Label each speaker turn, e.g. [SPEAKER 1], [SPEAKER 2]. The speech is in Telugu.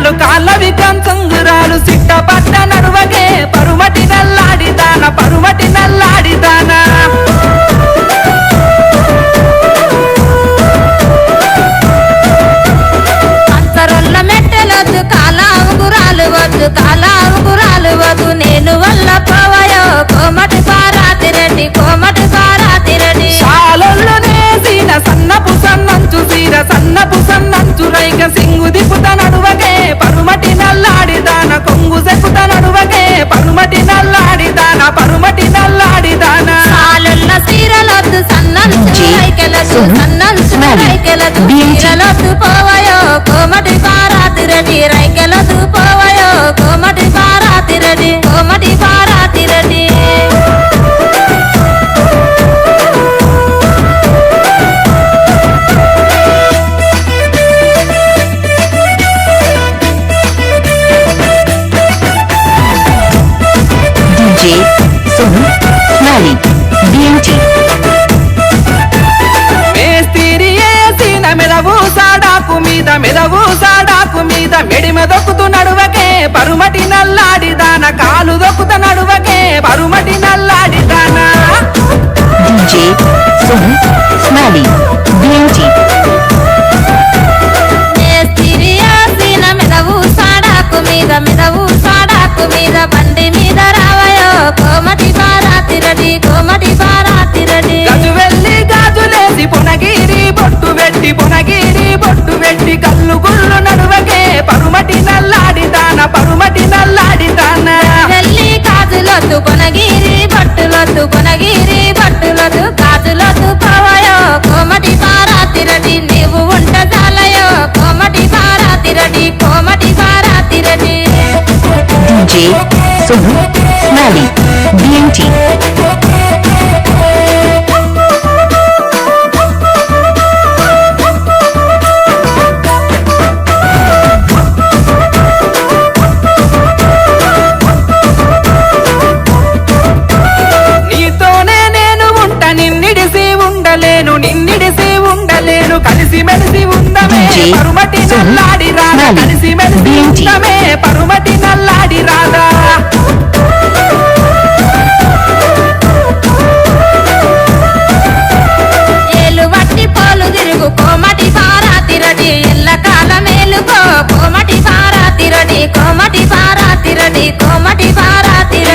[SPEAKER 1] ఉంగరాలు కాళ్ళవి కంచంగురాలు సిట్టపట్ట నడువకే పరుమటి నల్లాడిదాన పరుమటి నల్లాడిదాన
[SPEAKER 2] అంతరొల్ల మెట్టెలొద్దు కాలాంగురాలు వద్దు కాలాంగురాలు వద్దు నేను వల్ల పోవయో కోమటి పారాతిరెడ్డి కోమటి పారాతిరెడ్డి
[SPEAKER 1] శాలల్లో నేసిన సన్నపు సన్నంచు సీర సన్నపు సన్నంచు రైక సింగు దిపుత నడువకే పరుమటి నల్లాడిదాన కొంగు సెక్కుత నడువకే పరుమటి నల్లాడిదాన పరుమటి నల్లాడిదాన
[SPEAKER 2] సాలుల్ల సీరలొద్దు సన్నంచు రైకెలదు సన్నంచు రైకెలదు సీరలొద్దు పోవయో కోమటి పారాతిరెడ్డి రైకెలదు పోవయో కోమటి పారాతిరెడ్డి కోమటి పారాతిరెడ్డి
[SPEAKER 3] DJ Sonu Smiley BMT
[SPEAKER 1] మేస్తిరి ఏసిన మెదవు సాడాకు మీద మెడిమ దొక్కుతూ నడువకే పరుమటి నల్లాడిదాన కాలు దొక్కుత నడువకే పరుమటి నల్లాడిదాన
[SPEAKER 3] DJ Sonu Smiley BMT
[SPEAKER 2] మేస్తిరియాసిన మెదవు సాడాకు మీద బండి మీద రావయో కోమటి పారాతిరెడ్డి కోమటి పారాతిరెడ్డి
[SPEAKER 1] గజు వెళ్ళి గాజులేసి పొనగిరి బొట్టు పెట్టి కళ్ళు గుళ్ళు నడువకే పరుమటి నల్లాడిదాన పరుమటి నల్లాడిదాన
[SPEAKER 2] వెళ్ళి గాజులొద్దు కొనగిరి బట్టులొద్దు గాజులొద్దు పోవయో కోమటి పారాతిరెడ్డి నీవు ఉంట చాలయో కోమటి పారాతిరెడ్డి కోమటి పారాతిరెడ్డి
[SPEAKER 3] DJ Sonu Smiley BMT
[SPEAKER 1] నీతోనే నేను ఉంట నిన్నిడిసి ఉండలేను కలిసి మెలిసి ఉందమే
[SPEAKER 3] DJ
[SPEAKER 1] పరుమటి నల్లాడి రాదా
[SPEAKER 3] Smiley
[SPEAKER 1] కలిసి మెలిసి
[SPEAKER 3] BMT
[SPEAKER 1] ఉందమే పరుమటి నల్లాడి రాదా
[SPEAKER 2] ఏలు వట్టి పోలు తిరుగు కోమటి పారాతిరెడ్డి ఎల్ల కాల మేలుకో కోమటి పారాతిరెడ్డి కోమటి పారాతిరెడ్డి